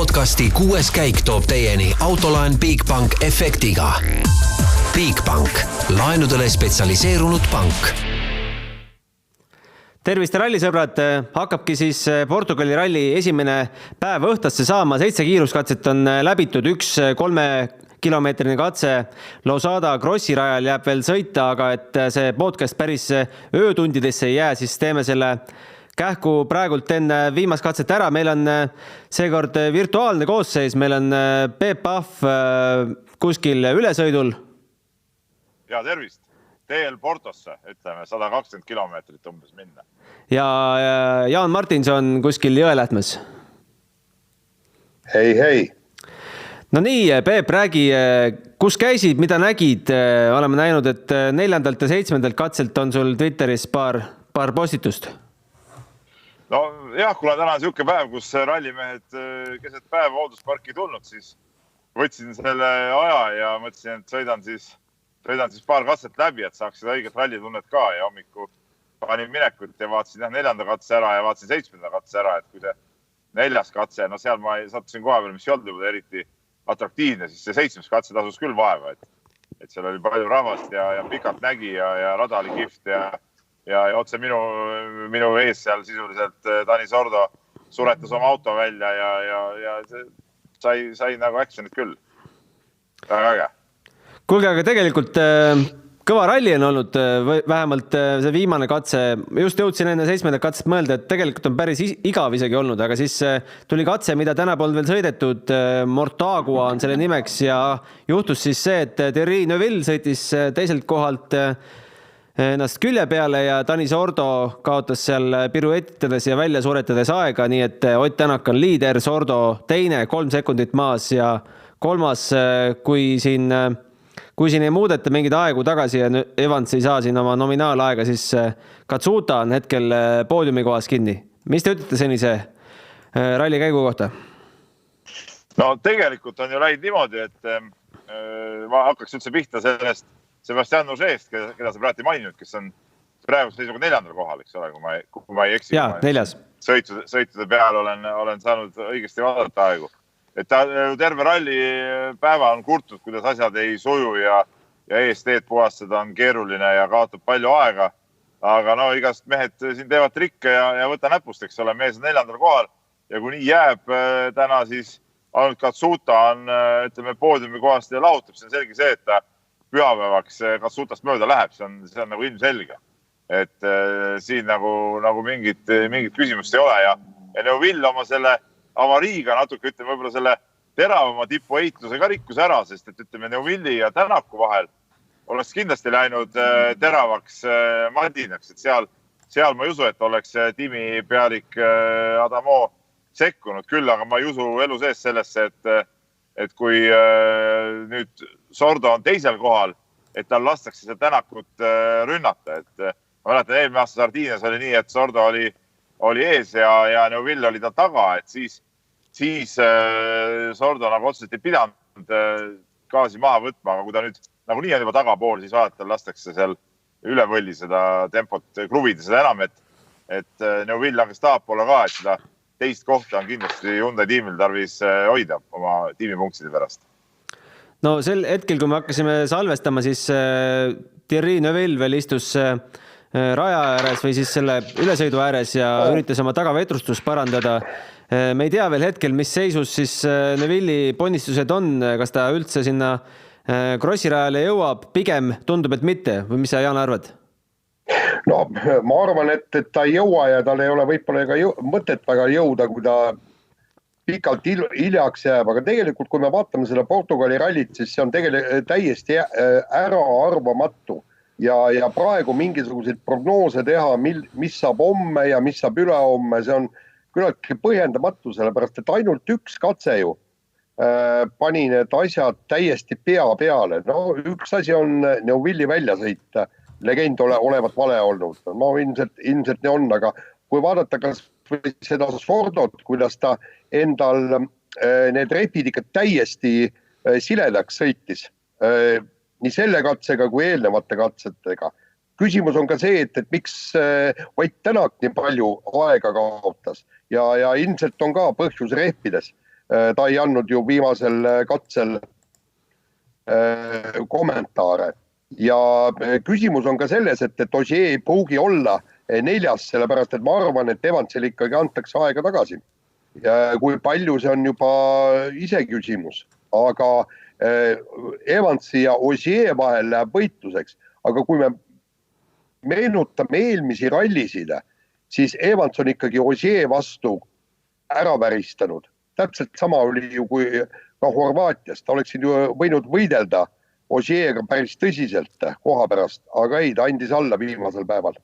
Podcasti 6. käik toob teieni autolaen Bigbank efektiga. Bigbank, laenudele spetsialiseerunud pank. Tervist rallisõbrad, hakkabki siis Portugali ralli esimene päev õhtasse saama. 7 kiiruskatset on läbitud, 1 3-kilomeetrine katse Losada Grossi rajal jääb veel sõita, aga et see podcast päris öötundidesse ei jää, siis teeme selle kähku praegult enne viimast katset ära. Meil on seekord virtuaalne koosseis, meil on Peep Pahv kuskil ülesõidul. Ja tervist! Teel Portosse, ütleme 120 kilomeetrit umbes minna. Ja Jaan Martinson kuskil Jõelähtmes. Hei. No nii, Peep, räägi, kus käisid, mida nägid? Oleme näinud, et 4. ja 7. katselt on sul Twitteris paar postitust. No jah, kuna täna on siuke päev, kus rallimehed keset päeva hooldusparki tulnud, siis võtsin selle aja ja mõtlesin, et sõidan siis paar katset läbi, et saaks seda õiget rallitunnet ka ja hommiku panin minekut ja vaatasin 4. katse ära ja vaatasin 7. katse ära, et kui see 4. katse, no seal ma sattusin koha peale, mis ei olnud eriti atraktiivne, siis see 7. katse tasus küll vaeva, et seal oli palju rahvast ja pikalt nägi ja rada oli kihvt ja otse minu ees seal sisuliselt Dani Sordo suretas oma auto välja ja sai nagu actionit küll. Väga äge. Kuulge, aga tegelikult kõva ralli on olnud, vähemalt see viimane katse. Just jõudsin enne 7. katset mõelda, et tegelikult on päris igav isegi olnud, aga siis tuli katse, mida täna polnud veel sõidetud. Mortagua on selle nimeks ja juhtus siis see, et Thierry Neuville sõitis teiselt kohalt ennast külje peale ja Dani Sordo kaotas seal piruetitades ja välja suretades aega, nii et Ott Tänak on liider, Sordo teine, 3 sekundit maas ja 3. Kui siin ei muudeta mingid aegu tagasi ja Evans ei saa siin oma nominaalaega, siis Katsuta on hetkel poodiumi kohas kinni. Mis te ütlete senise ralli käigu kohta? No tegelikult on ju läinud niimoodi, et ma hakkaks üldse pihta sellest Sebastian Ožeest, keda sa praegu maininud, kes on praegu seisuga 4. kohal, eks ole, kui ma ei eksi. Jaa, 4. Sõitude peal olen saanud õigesti vaadata aegu. Et ta terve ralli päeva on kurtud, kuidas asjad ei suju ja eesteed puhastada on keeruline ja kaotab palju aega. Aga no igast mehed siin teevad trikke ja võta näpust, eks ole, mees on 4. kohal ja kui nii jääb täna, siis ainult Katsuta on, ütleme, poodiumi kohast ja lahutab. See on selge see, et ta pühapäevaks Katsutast mööda läheb, see on nagu ilmselge. Et siin nagu mingit küsimust ei ole ja Neuville oma selle avariiga natuke, ütleme, võib-olla selle teravama tipu eitluse ka rikkus ära, sest et ütleme, Neuville ja Tänaku vahel oleks kindlasti läinud teravaks madinaks, et seal ma ei usu, et oleks tiimi pealik Adamo sekkunud küll, aga ma ei usu elu sees sellesse, et kui nüüd Sordo on 2. kohal, et tal lastakse see Tänakut rünnata, et ma mäletan, eelmine aasta Sardiinias oli nii, et Sordo oli ees ja Neuville oli ta taga, et siis Sordo nagu otseselt ei pidanud gaasi maha võtma, aga kui ta nüüd nagu nii on juba tagapool, siis vaadatel lastakse seal üle võlli seda tempot kruvida, seda enam, et Neuville langes tahapoole ka, et seda 2. kohta on kindlasti Hyundai tiimil tarvis hoida oma tiimipunktide pärast. No sel hetkel, kui me hakkasime salvestama, siis Thierry Neuville veel istus raja ääres või siis selle ülesõidu ääres ja üritas oma tagavetrustust parandada. Me ei tea veel hetkel, mis seisus siis Neuville'i ponnistused on, kas ta üldse sinna Grossi rajale jõuab, pigem tundub, et mitte, või mis sa, Jaan, arvad? No ma arvan, et ta ei jõua ja tal ei ole võib-olla ega mõtet väga jõuda, kui ta pikalt hiljaks jääb, aga tegelikult kui me vaatame selle Portugali rallit, siis see on tegelikult täiesti ära arvamatu ja praegu mingisuguseid prognoose teha, mis saab homme ja mis saab ülehomme, see on küllaltki põhjendamatu, sellepärast et ainult 1 katse ju pani need asjad täiesti pea peale. No üks asi on Neuville'i välja sõita, legend olevat vale olnud. No ilmselt nii on, aga kui vaadata kas seda Sordot, kuidas ta endal need repid ikka täiesti siledaks sõitis, nii selle katsega kui eelnevate katsetega. Küsimus on ka see, et miks Ott Tänak nii palju aega kaotas ja ilmselt on ka põhjus rehpides. ta ei andnud ju viimasel katsel kommentaare ja küsimus on ka selles, et Ogier ei pruugi olla 4., sellepärast et ma arvan, et Evansile ikkagi antakse aega tagasi. Ja kui palju see on juba iseküsimus, aga Evansi ja Ogier vahel läheb võitluseks, aga kui me meenutame eelmisi rallisid, siis Evans on ikkagi Ogier vastu ära väristanud. Täpselt sama oli ju kui ka Horvaatias, ta oleksid ju võinud võidelda Ogier'ga päris tõsiselt koha pärast, aga ei, ta andis alla viimasel päeval.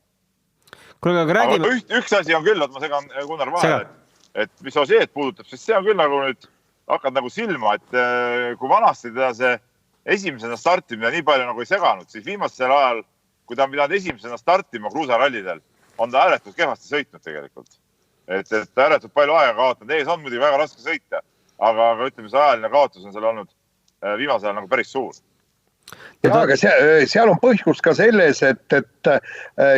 Kuule, aga räägime... Üks asi on küll, et ma segan Gunnar vahele, et mis Ogier'd puudutab, sest see on küll nagu nüüd hakkad nagu silma, et kui vanasti teda see esimesena startimine nii palju nagu ei seganud, siis viimasel ajal, kui ta on pidanud esimesena startima kruusarallidel, on ta ääretult kehvasti sõitnud tegelikult. Et ääretult palju aega kaotanud, ees on muidugi väga raske sõita, aga ütleme, see ajaline kaotus on seal olnud viimasel ajal nagu päris suur. Ja, aga seal on põhjus ka selles, et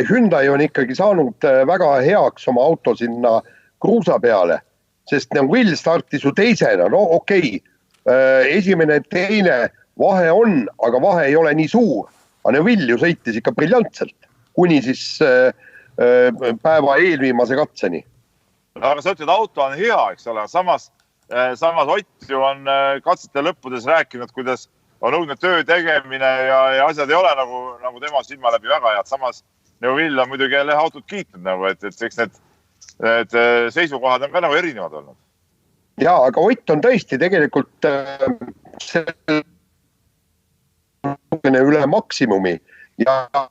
Hyundai on ikkagi saanud väga heaks oma auto sinna kruusa peale, sest Will startis ju teisena, no okei, esimene, teine vahe on, aga vahe ei ole nii suur. Aga Will ju sõitis ikka briljantselt, kuni siis päeva eelviimase katseni. Aga sa ütled, auto on hea, eks ole, samas Ott ju on katsete lõppudes rääkinud, kuidas on õudne töö tegemine ja asjad ei ole nagu tema silma läbi väga head. Samas Will on muidugi jälle autot kiitnud, nagu, et eks need seisukohad on ka nagu erinevad olnud. Ja, aga Ott on tõesti tegelikult üle maksimumi ja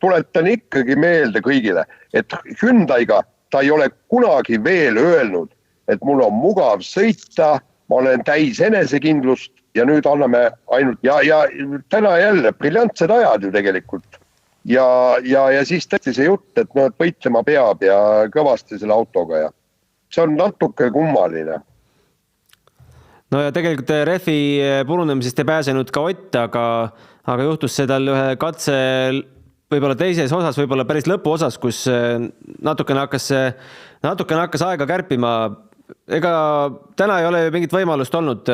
tuletan ikkagi meelde kõigile, et Hyundai'ga ta ei ole kunagi veel öelnud, et mul on mugav sõita, ma olen täis enesekindlust ja nüüd anname ainult ja täna jälle briljantsed ajad ju tegelikult. Ja siis tõesti see jutt, et võitlema peab ja kõvasti selle autoga ja see on natuke kummaline. No ja tegelikult Refi purunemisest ei pääsenud ka Ott, aga juhtus see tal ühe katse võib-olla teises osas, võib-olla päris lõpu osas, kus natukene hakkas aega kärpima. Ega täna ei ole ju mingit võimalust olnud,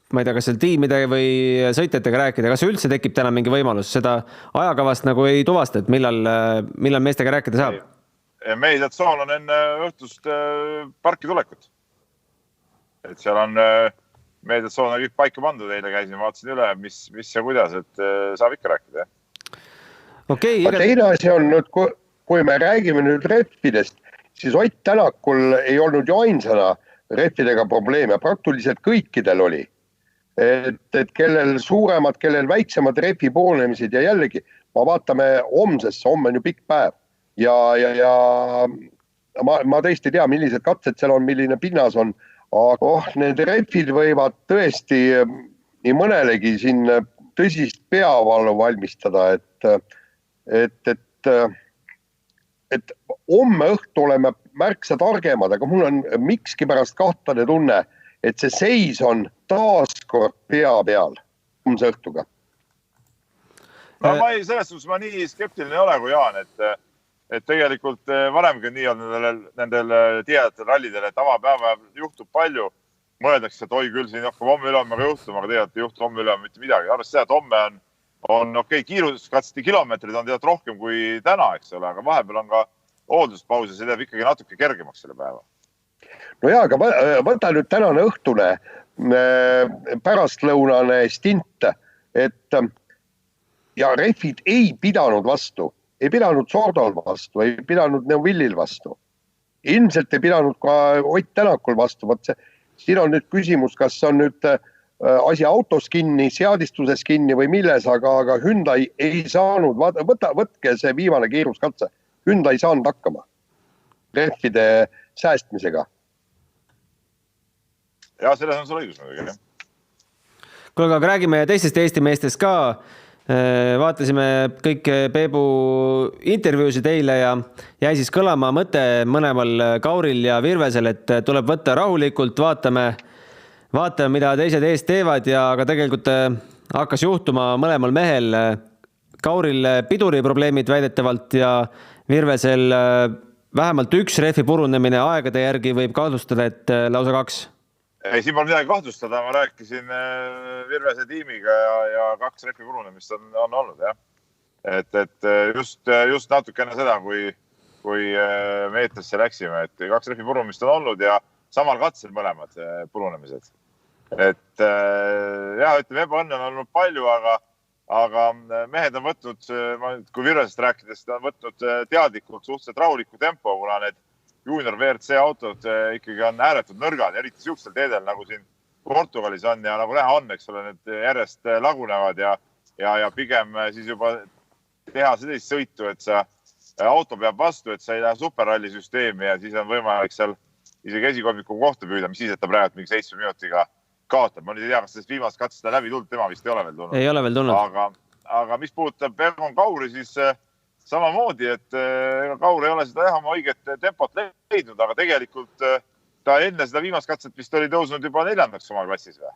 ma ei tea, kas seal tiimide või sõitjatega rääkida, kas üldse tekib täna mingi võimalus, seda ajakavast nagu ei tuvasta, et millal meestega rääkida saab? Meediatsoon on enne õhtust parki tulekut. Et seal on meediatsoon kõik paika pandud, eile käisin, vaatasin üle, mis ja kuidas, et saab ikka rääkida. Okay, teine asi on nüüd, kui me räägime nüüd rehvidest, siis Ott Tänakul ei olnud ju ainsana rehvidega probleeme, praktiliselt kõikidel oli. Et kellel suuremad, kellel väiksemad rehvi purunemised ja jällegi, ma vaatame homsesse, homme on ju pikk päev ja ma tõesti tea, millised katsed seal on, milline pinnas on, aga need rehvid võivad tõesti nii mõnelegi siin tõsist peavalu valmistada, et homme õhtu oleme märksa targemad, aga mul on mikski pärast kahtlane tunne, et see seis on taaskord pea peal homse õhtuga. No selles suhtes ma nii skeptiline ei ole kui Jaan, et tegelikult varemgi nii on nendel tihedatel rallidel, et avapäeva juhtub palju, mõeldakse, et oi küll siin hakkab homme ülehommega juhtuma, aga tegelikult ei juhtu homme ülehomme mitte midagi. Arvast seda, et homme on okei, kiiruskatseti kilomeetrid on tead rohkem kui täna, eks ole, aga vahepeal on ka hoolduspaus ja see teeb ikkagi natuke kergemaks selle päeva. No jaa, aga võta nüüd tänane õhtune pärastlõunane stint, et ja rehvid ei pidanud vastu, ei pidanud Sordol vastu, ei pidanud Neuvillil vastu. Ilmselt ei pidanud ka Ott Tänakul vastu. Siin on nüüd küsimus, kas on nüüd asi autos kinni, seadistuses kinni või milles, aga Hyundai ei saanud, võtke see viimane kiiruskatse, Hyundai ei saanud hakkama rehvide säästmisega. Ja selles on sul õigus muidugi. Kuule, aga räägime teistest Eesti meestest ka. Vaatasime kõik Peebu intervjuusid eile ja jäi siis kõlama mõte mõlemal Kauril ja Virvesel, et tuleb võtta rahulikult, vaatame, mida teised ees teevad ja aga tegelikult hakkas juhtuma mõlemal mehel. Kauril piduriprobleemid väidetavalt ja Virvesel vähemalt üks rehvi purunemine aegade järgi võib kahtlustada, et lausa 2. Ei, siin pole midagi kahtlustada, ma rääkisin Virvese tiimiga ja 2 rehvi purunemist on olnud, jah. Et just natukene seda, kui me eetrisse läksime, et 2 rehvi purumist on olnud ja samal katsel mõlemad purunemised. Et jah, ütleme, ebaõnne on olnud palju, aga mehed on võtnud, kui Virvesest rääkides, on võtnud teadlikult suhteliselt rahuliku tempo, kuna need junior VRC autod ikkagi on ääretud nõrgad, eriti siuksel teedel, nagu siin Portugalis on ja nagu näha on, eks ole, need järjest lagunevad ja pigem siis juba teha sellist sõitu, et auto peab vastu, et sa ei lähe superralli süsteemi ja siis on võimalik seal isegi esikolmiku kohta püüda, mis siis, et ta praegu mingi 7 minutiga kaotab. Ma nüüd ei tea, kas sellest viimast katsest läbi tulnud, tema vist ei ole veel tulnud. Ei ole veel tulnud. Aga mis puudutab Egon Kauri, siis samamoodi, et Kaur ei ole seda oma õiget tempot leidnud, aga tegelikult ta enne seda viimast katset vist oli tõusnud juba 4. oma klassis või?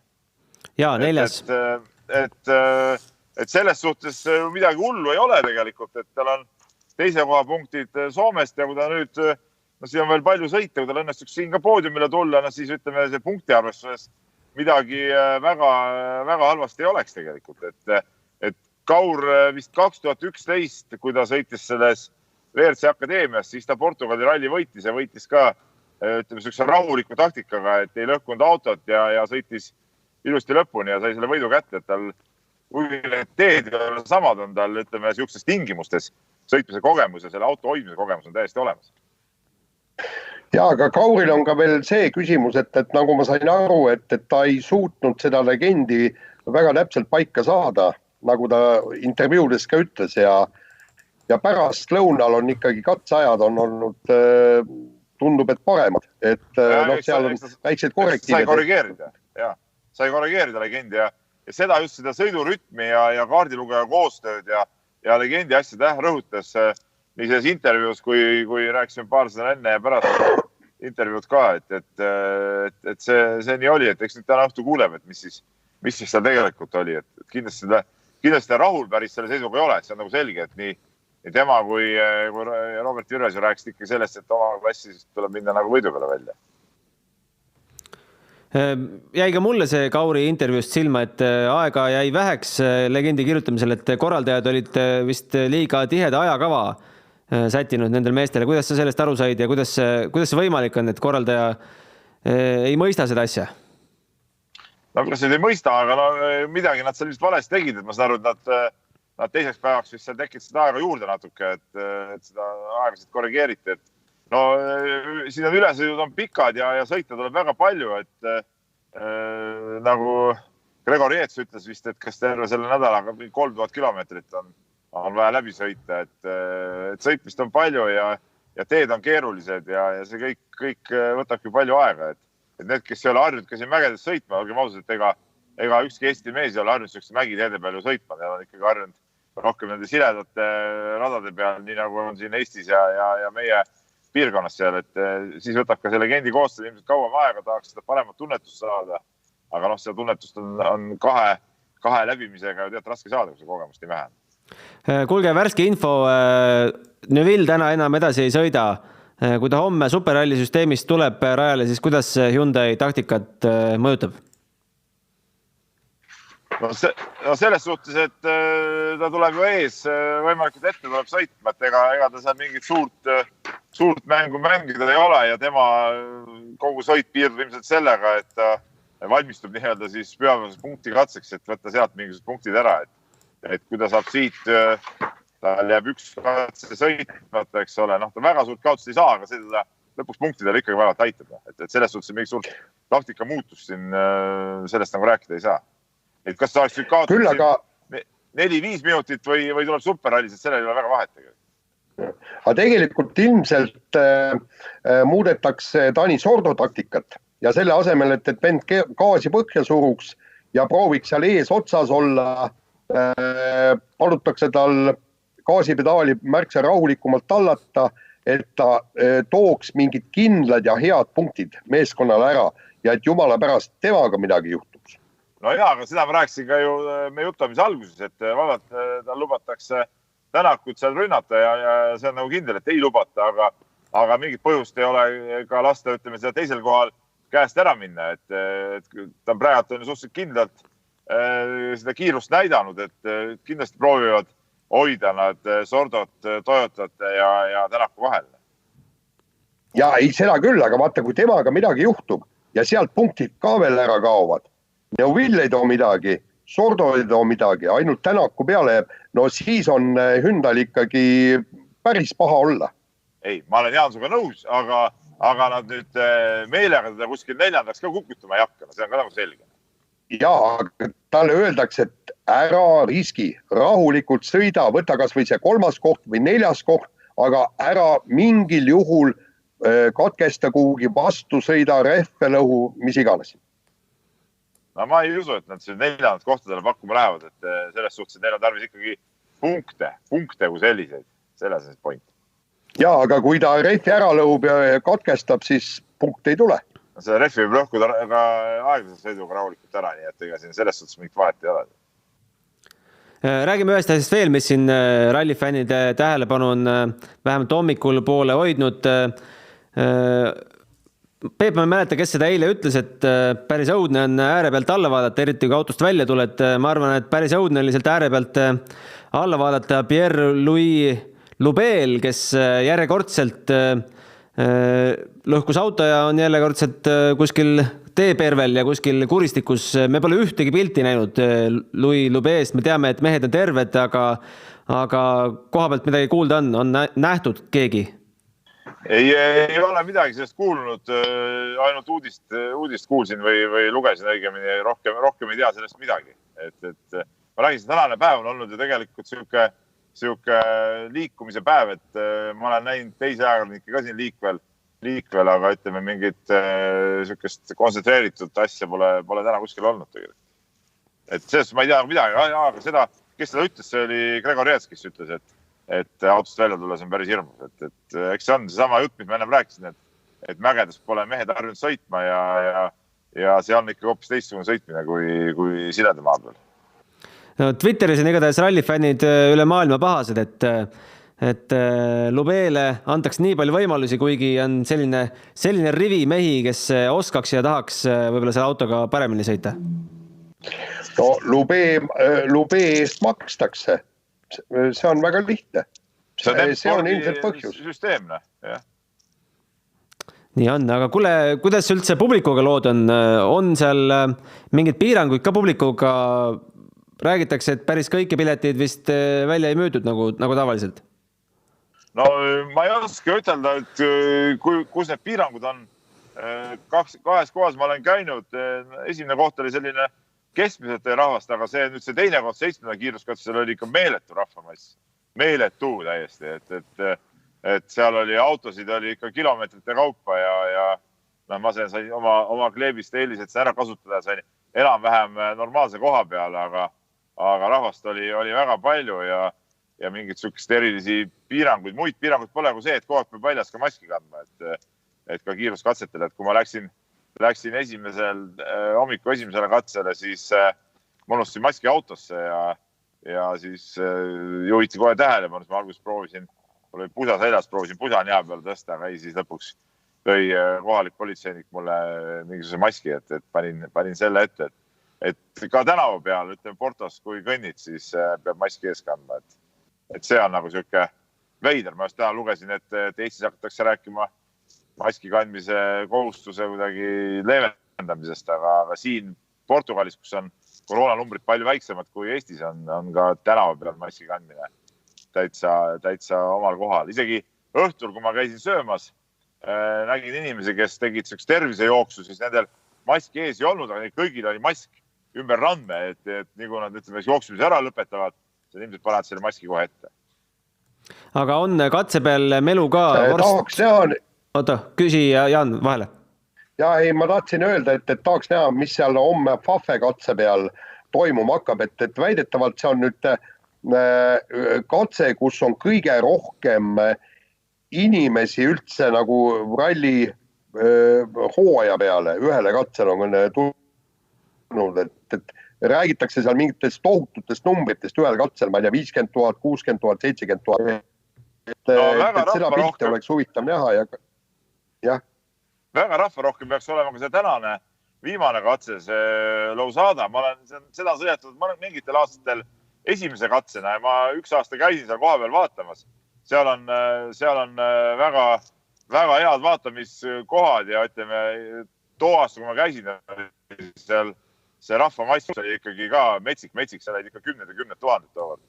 Jaa, 4. Et selles suhtes midagi hullu ei ole tegelikult, et tal on 2. koha punktid Soomest ja kui ta nüüd, siin on veel palju sõite, kui tal õnnestuks siin ka poodiumile tulla, siis ütleme, see punkti arvestuses midagi väga, väga halvasti ei oleks tegelikult, et Kaur vist 2011, kui ta sõitis selles WRC akadeemias, siis ta Portugali ralli võitis ja võitis ka, ütleme, sellise rahuliku taktikaga, et ei lõhkunud autot ja sõitis ilusti lõpuni ja sai selle võidu kätte, et tal teed samad on tal, ütleme, siukses tingimustes sõitmise kogemus ja selle auto hoidmise kogemus on täiesti olemas. Ja, aga Kauril on ka veel see küsimus, et nagu ma sain aru, et ta ei suutnud seda legendi väga täpselt paika saada, nagu ta intervjuudes ka ütles ja pärast lõunal on ikkagi katseajad on olnud, tundub, et paremad, et seal on väiksed korrektiivid. Sai korrigeerida legendi ja seda just seda sõidurütmi ja kaardilugeja koostööd ja legendi asjad rõhutas nii selles intervjuus, kui rääkisime paar sõna enne ja pärast intervjuud ka, et see nii oli, et eks nüüd täna õhtu kuuleb, et mis siis seal tegelikult oli, et kindlasti rahul päris selle seisuga ei ole, et see on nagu selge, et nii tema kui Robert Virves rääkisid ikka sellest, et oma klassis tuleb minna nagu võidu peale välja. Jäi ka mulle see Kauri intervjuust silma, et aega jäi väheks legendi kirjutamisel, et korraldajad olid vist liiga tiheda ajakava sättinud nendel meestele. Kuidas sa sellest aru said ja kuidas see võimalik on, et korraldaja ei mõista seda asja? No kas neid ei mõista, aga midagi nad seal vist valesti tegid, et ma saan aru, et nad teiseks päevaks vist seal tekitasid aega juurde natuke, et seda aegasid korrigeeriti. No siin on ülesõidud on pikad ja sõita tuleb väga palju, et nagu Gregor Jeets ütles vist, et kas terve selle nädalaga 3000 kilomeetrit on vaja läbi sõita, et sõitmist on palju ja teed on keerulised ja see kõik võtabki palju aega, et need, kes ei ole harjunud ka siin mägedes sõitma, olgem ausad, et ega ükski Eesti mees ei ole harjunud selliste mägiteede peal ju sõitma. Need on ikkagi harjunud rohkem nende siledate radade peal, nii nagu on siin Eestis ja meie piirkonnas seal, et siis võtab ka see legendi koostöö ilmselt kauem aega, tahaks seda paremat tunnetust saada. Aga seda tunnetust on kahe läbimisega ju raske saada, kui see kogemust ei vähene. Kuulge, värske info. Neville täna enam edasi ei sõida. Kui ta homme superralli süsteemist tuleb rajale, siis kuidas Hyundai taktikat mõjutab? No selles suhtes, et ta tuleb ju ees võimalikult ette tuleb sõitma, et ega ta seal mingit suurt mängu mängida ei ole ja tema kogu sõit piirdub ilmselt sellega, et ta valmistub nii-öelda siis pühapäevase punkti katseks, et võtta sealt mingisugused punktid ära, et kui ta saab siit tal jääb üks katse sõitmata, eks ole, ta väga suurt kaotust ei saa, aga seda lõpuks punktidele ikkagi väga taitab. Et selles suhtes mingi suurt taktika muutus siin sellest nagu rääkida ei saa. Et kas ta oleks nüüd kaotada 4-5 minutit või tuleb superrallis, et sellel ei ole väga vahet tegelikult. Aga tegelikult ilmselt muudetakse Taani Sordo taktikat ja selle asemel, et vend gaasi põhja suruks ja prooviks seal ees otsas olla, palutakse tal gaasipedaali märksa rahulikumalt tallata, et ta tooks mingid kindlad ja head punktid meeskonnale ära ja et jumala pärast temaga midagi juhtuks. No jaa, aga seda ma rääkisin ka ju meie juttamise alguses, et vaadata, tal lubatakse Tänakut seal rünnata ja see on nagu kindel, et ei lubata, aga mingit põhjust ei ole ka lasta, ütleme, seda teisel kohal käest ära minna, et ta praegu on suhteliselt kindlalt seda kiirust näidanud, et kindlasti proovivad hoida nad Sordot, Toyotat ja Tänaku vahel. Ja ei seda küll, aga vaata, kui temaga midagi juhtub ja sealt punktid ka veel ära kaovad. Neuvill ei too midagi, Sordo ei too midagi, ainult Tänaku peale jääb. No siis on Hyundai ikkagi päris paha olla. Ei, ma olen Jaansuga nõus, aga nad nüüd meelega teda kuskil 4. ka kukutama ei hakka. See on ka nagu selge. Jaa, talle öeldakse, et ära riski, rahulikult sõida, võta kas või see 3. koht või 4. koht, aga ära mingil juhul katkesta kuhugi vastu, sõida, rehve lõhu, mis iganes. No ma ei usu, et nad 4. kohtadele pakkuma lähevad, et selles suhtes, et neil on tarvis ikkagi punkte kui selliseid. Selles on point. Jaa, aga kui ta rehvi ära lõhub ja katkestab, siis punkt ei tule. See rehvi võib lõhkuda ka aeglaselt sõiduga rahulikult ära, nii et ega siin selles suhtes mingit vahet ei ole. Räägime ühest asjast veel, mis siin rallifännide tähelepanu on vähemalt hommikul poole hoidnud. Peep, ma ei mäleta, kes seda eile ütles, et päris õudne on ääre pealt alla vaadata, eriti kui autost välja tuled. Ma arvan, et päris õudne oli sealt ääre pealt alla vaadata Pierre-Louis Lubel, kes järjekordselt lõhkus auto ja on jällekordselt kuskil teepervel ja kuskil kuristikus. Me pole ühtegi pilti näinud Louis Lubeest. Me teame, et mehed on terved, aga koha pealt midagi kuulda on nähtud keegi. Ei ole midagi sellest kuulnud, ainult uudist kuulsin või lugesin õigemini, rohkem ei tea sellest midagi. Et ma räägin, tänane päev on olnud ju tegelikult siuke liikumise päev, et ma olen näinud teise ajakirjanikke ka siin liikvel, aga ütleme mingit siukest kontsentreeritud asja pole täna kuskil olnud tegelikult. Et sellest ma ei tea midagi, aga seda, kes seda ütles, see oli Gregor Jets, kes ütles, et autost välja tulles on päris hirmus. Et eks see on seesama jutt, mis ma ennem rääkisin, et mägedes pole mehed harjunud sõitma ja see on ikka hoopis teistsugune sõitmine kui sileda maa peal. No, Twitteris on igatahes rallifännid üle maailma pahased, et Lubele antaks nii palju võimalusi, kuigi on selline rivi mehi, kes oskaks ja tahaks võib-olla selle autoga paremini sõita. No Lube eest makstakse. See on väga lihtne. See on ilmselt põhjus. Süsteemne, jah. Nii on, aga kuule, kuidas üldse publikuga lood on? On seal mingid piiranguid ka publikuga? Räägitakse, et päris kõiki piletid vist välja ei müüdud nagu tavaliselt. No ma ei oska ütelda, et kus need piirangud on. Kahes kohas ma olen käinud. Esimene koht oli selline keskmiselt rahvast, aga nüüd see teine koht 7. kiiruskatsel oli ikka meeletu rahvamass. Meeletu täiesti, et seal oli autosid oli ikka kilomeetrite kaupa ja ma sain oma kleebist eelised ära kasutada, sain enam-vähem normaalse koha peale, aga rahvast oli väga palju ja mingit sukest erilisi piiranguid, muid piiranguid pole kui see, et kogu aeg peab väljas ka maski kandma, et ka kiiruskatsetel, et kui ma läksin hommiku esimesele katsele, siis ma unustasin maski autosse ja siis juhiti kohe tähelepanu, ma alguses proovisin, oli pusa seljas, proovisin pusa nea peale tõsta, aga siis lõpuks tõi kohalik politseinik mulle mingisuguse maski, et panin selle ette, et ka tänava peal, ütleme Portos, kui kõnnid, siis peab maski ees kandma, et see on nagu siuke veider. Ma just täna lugesin, et Eestis hakatakse rääkima maski kandmise kohustuse kuidagi leevendamisest, aga siin Portugalis, kus on koroonanumbrid palju väiksemad kui Eestis, on ka tänava peal maski kandmine täitsa omal kohal. Isegi õhtul, kui ma käisin söömas, nägin inimesi, kes tegid selleks tervisejooksu, siis nendel maski ees ei olnud, aga kõigil oli mask ümber randme, et nii kui nad jooksumise ära lõpetavad, siis ilmselt panevad selle maski kohe ette. Aga on katse peal melu ka? Oota, küsi Jaan vahele. Ja ei, ma tahtsin öelda, et tahaks näha, mis seal homme Fafe katse peal toimuma hakkab, et väidetavalt see on nüüd katse, kus on kõige rohkem inimesi üldse nagu ralli hooaja peale, ühele katsel on tulnud, et räägitakse seal mingitest tohututest numbritest ühel katsel, ma ei tea, 50 000, 60 000, 70 000. Et seda pilti oleks huvitav näha ja jah. väga rahvarohkem peaks olema ka see tänane viimane katse, see Lousada. Ma olen seda sõidetud mingitel aastatel esimese katsena ja ma üks aasta käisin seal koha peal vaatamas. Seal on väga, väga head vaatamiskohad ja ütleme, too aasta, kui ma käisin, seal see rahvamass oli ikkagi ka metsik, seal olid ikka kümned tuhanded tood.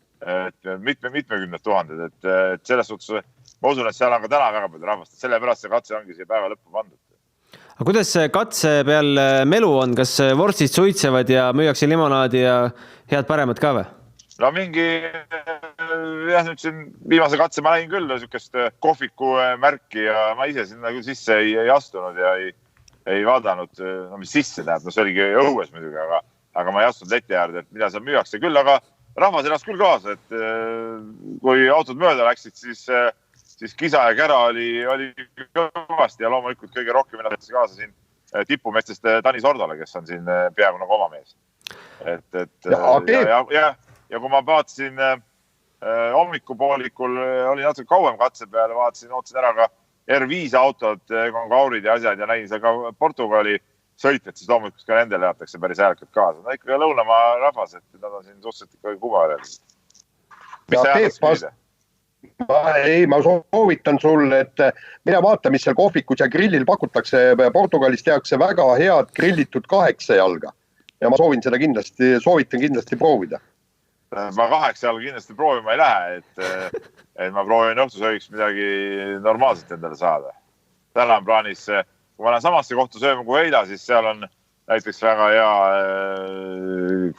Mitmekümned tuhanded, et selles suhtes ma usun, et seal on ka täna väga palju rahvast, et sellepärast see katse ongi siia päeva lõppu pandud. Aga kuidas see katse peal melu on? Kas vorstid suitsevad ja müüakse limonaadi ja head paremat ka või? No mingi, nüüd siin viimase katse ma näin küll sükest kohviku märki ja ma ise sinna küll sisse ei astunud ja ei vaadanud, no mis sisse tähendab, no see oligi õues muidugi, aga ma ei astunud leti äärde, et mida seal müüakse küll, aga rahvas elas küll kaasa, et kui autod mööda läksid, siis kisa ja kära oli kõvasti ja loomulikult kõige rohkem ennast kaasa siin tipumestest Tanis Ordole, kes on siin peaaegu nagu oma mees. Ja kui ma vaatasin hommikupoolikul, oli natuke kauem katse peale, ootasin ära ka R5 autod, konkaurid ja asjad ja näin seal ka Portugali sõitjad, siis loomulikult ka nendele jätakse päris häälekult kaasa. No ikka lõunamaa rahvas, et nad on siin suhteliselt ikka kumarjad. Mis sa jätaks küsida? Ma soovitan sulle, et mine vaata, mis seal kohvikus ja grillil pakutakse. Portugalis tehakse väga head grillitud 8 jalga ja ma soovitan kindlasti proovida. Ma 8 jalga kindlasti proovima ei lähe, et ma proovin õhtusöögiks midagi normaalselt endale saada. Täna on plaanis, kui ma lähen samasse kohta sööma kui eila, siis seal on näiteks väga hea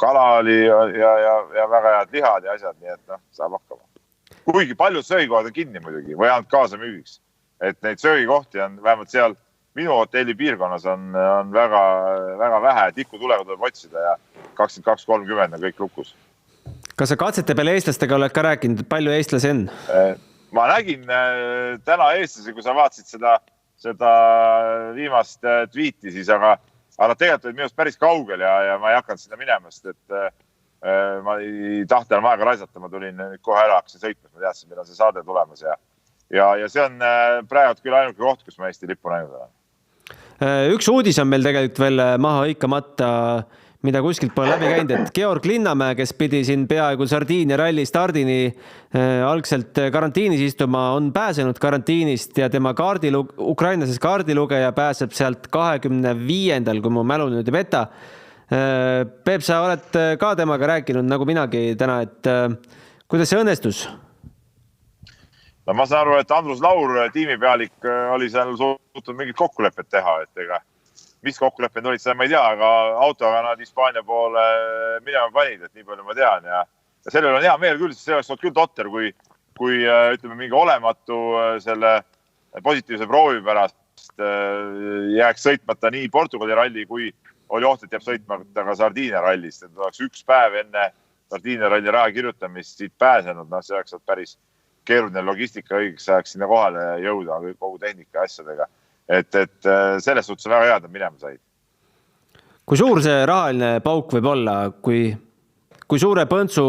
kalali ja väga head lihad ja asjad, nii et saab hakkama. Kuigi paljud söögikohad on kinni muidugi või ainult kaasa müügiks. Et neid söögikohti on vähemalt seal minu hotelli piirkonnas on väga, väga vähe, tiku tulega tuleb otsida ja 22.30 on kõik lukus. Kas sa katsete peale eestlastega oled ka rääkinud, palju eestlasi on? Ma nägin täna eestlasi, kui sa vaatasid seda viimast tweeti, siis, aga tegelikult olid minust päris kaugel ja ma ei hakanud sinna minemast, et ma ei tahta enam aega raisata, ma tulin kohe ära, hakkasin sõitmas, ma teadsin, millal see saade tulemas ja see on praegu küll ainuke koht, kus ma Eesti lippu näinud olen. Üks uudis on meil tegelikult veel maha hõikamata, mida kuskilt pole läbi käinud, et Georg Linnamäe, kes pidi siin peaaegu Sardiinia ralli stardini algselt karantiinis istuma, on pääsenud karantiinist ja tema ukrainlases kaardilugeja pääseb sealt 25. kui mu mälu nüüd ei peta. Peep, sa oled ka temaga rääkinud nagu minagi täna, et kuidas see õnnestus? No ma saan aru, et Andrus Laur, tiimipealik, oli seal suutnud mingit kokkulepet teha, et mis kokkulepped olid, seda ma ei tea, aga autoga nad Hispaania poole minema panid, et nii palju ma tean ja sellel on hea meel küll, see oleks olnud küll totter, kui ütleme mingi olematu selle positiivse proovi pärast jääks sõitmata nii Portugali ralli, kui oli oht, et jääb sõitmata ka Sardiinia rallist, et oleks üks päev enne Sardiinia ralli raja kirjutamist siit pääsenud, see oleks päris keeruline logistika õigeks ajaks sinna kohale jõuda kogu tehnika asjadega. Et selles suhtes väga head, et minema said. Kui suur see rahaline pauk võib olla, kui suure põntsu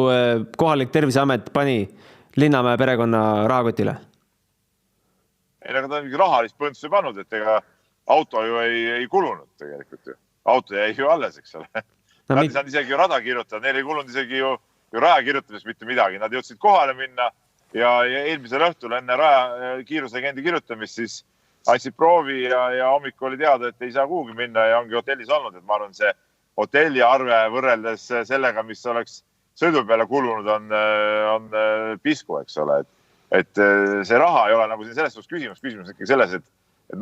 kohalik terviseamet pani Linnamäe perekonna rahakotile? Ega ta mingi rahalist põntsu ei pannud, et auto ju ei kulunud tegelikult ju. Auto jäi ju alles, eks ole. Nad ei saanud isegi ju rada kirjutada, neil ei kulunud isegi ju raja kirjutamiseks mitte midagi. Nad jõudsid kohale minna ja eelmisel õhtul enne raja kiiruslegendi kirjutamist siis andsid proovi ja hommikul oli teada, et ei saa kuhugi minna ja ongi hotellis olnud, et ma arvan, see hotelli arve võrreldes sellega, mis oleks sõidu peale kulunud, on pisku, eks ole. Et see raha ei ole nagu siin selles suhtes küsimus ikkagi selles, et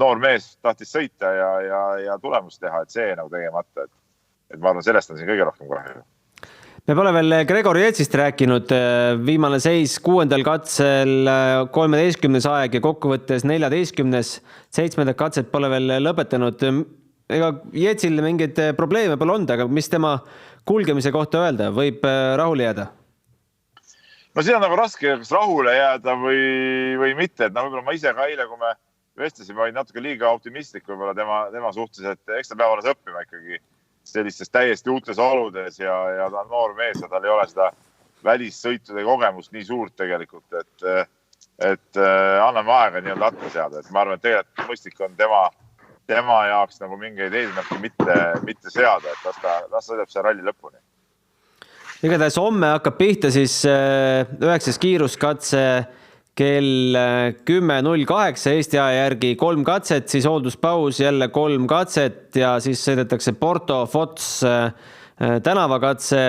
noor mees tahtis sõita ja tulemust teha, et see nagu tegemata. Et ma arvan, sellest on siin kõige rohkem kahju. Me pole veel Gregor Jetsist rääkinud, viimane seis 6. katsel 13. aeg ja kokkuvõttes 14. 7. katset pole veel lõpetanud. Ega Jetsil mingeid probleeme pole olnud, aga mis tema kulgemise kohta öelda? Võib rahule jääda? No siin on nagu raske kas rahule jääda või mitte. Et võib-olla ma ise ka eile, kui me vestlesime, olin natuke liiga optimistlik võib-olla tema suhtes, et eks ta peab alles õppima ikkagi sellistes täiesti uutes oludes ja ta on noor mees ja tal ei ole seda välissõitude kogemust nii suurt tegelikult, et anname aega nii-öelda atma seada. Et ma arvan, et tegelikult mõistlik on tema tema jaoks nagu mingeid eesmärki mitte seada, et las sõidab see ralli lõpuni. Igatahes homme hakkab pihta siis 9. kiiruskatse kell 10.08 Eesti aja järgi 3 katset, siis hoolduspaus jälle 3 katset ja siis sõidetakse Porto Fots tänavakatse.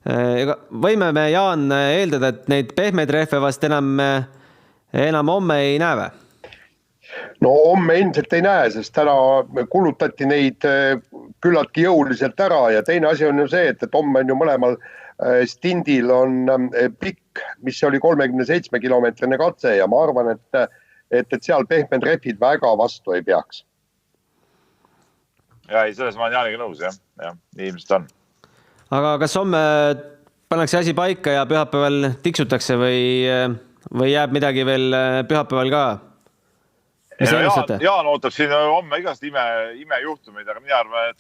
Võime me, Jaan, eeldada, et neid pehmeid rehve vast enam homme ei näe või? No homme ilmselt ei näe, sest täna kulutati neid küllaltki jõuliselt ära ja teine asi on ju see, et homme on ju mõlemal stindil on pikk, mis oli 37 kilomeetrine katse ja ma arvan, et seal pehmed rehvid väga vastu ei peaks. Ja ei, selles ma olen Jaaniga nõus, jah, nii ilmselt on. Aga kas homme pannakse asi paika ja pühapäeval tiksutakse või jääb midagi veel pühapäeval ka? Jaan ootab siin homme igast imejuhtumeid, aga mina arvan,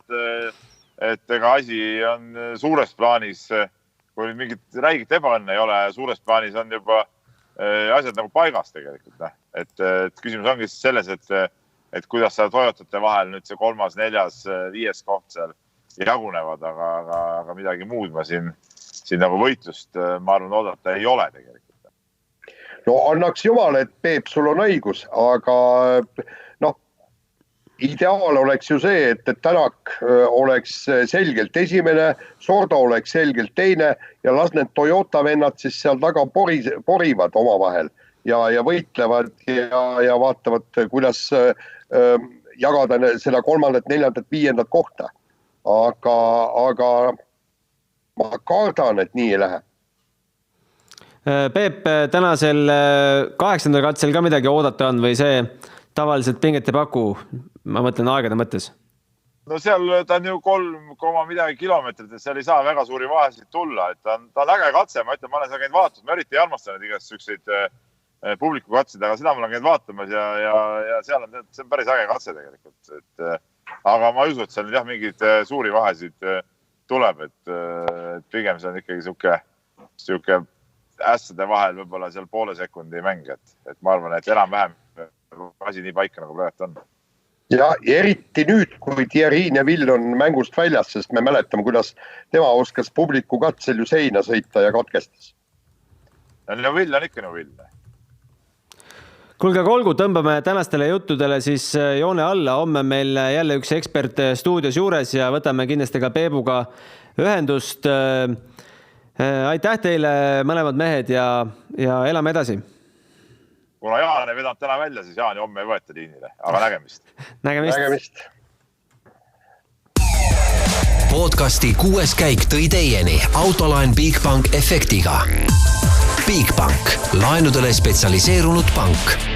et ega asi on suures plaanis, kui mingit räigit ebaõnne ei ole, suures plaanis on juba asjad nagu paigas tegelikult. Et küsimus ongi selles, et kuidas seda Toyotate vahel nüüd see 3., 4., 5. koht seal jagunevad, aga midagi muud ma siin nagu võitlust, ma arvan, oodata ei ole tegelikult. No annaks jumal, et Peep, sul on õigus, aga ideaal oleks ju see, et Tänak oleks selgelt esimene, Sordo oleks selgelt teine ja las need Toyota vennad siis seal taga porivad omavahel ja võitlevad ja vaatavad, kuidas jagada seda 3., 4., 5. kohta. Aga ma kardan, et nii ei lähe. Peep, tänasel 8. katsel ka midagi oodata on või see tavaliselt pinget ei paku, ma mõtlen aegade mõttes? No seal ta on ju 3 midagi kilomeetrit, et seal ei saa väga suuri vahesid tulla, et ta on äge katse, ma ütlen, ma olen seal käinud vaatamas, ma eriti ei armastanud igast selliseid publiku katsid, aga seda ma olen käinud vaatamas ja seal on, see on päris äge katse tegelikult, aga ma ei usu, et seal jah mingeid suuri vahesid tuleb, et pigem see on ikkagi siuke ässade vahel võib-olla seal poole sekundi mäng, et ma arvan, et enam-vähem asi nii paika nagu praegu on. Ja eriti nüüd, kui Thierry Neville on mängust väljas, sest me mäletame, kuidas tema oskas publiku katsel ju seina sõita ja katkestas. Neville on ikka Neville. Kuulge, olgu, tõmbame tänastele juttudele siis joone alla. Homme meil jälle üks ekspert stuudios juures ja võtame kindlasti ka Peebuga ühendust. Aitäh teile mõlemad mehed ja elame edasi. Kuna Jaan ei vedanud täna välja, siis Jaani homme ei võeta liinile, aga nägemist. Nägemist. Podcasti 6. käik tõi teieni Autoline Bigbank efektiga. Bigbank, laenudele spetsialiseerunud pank.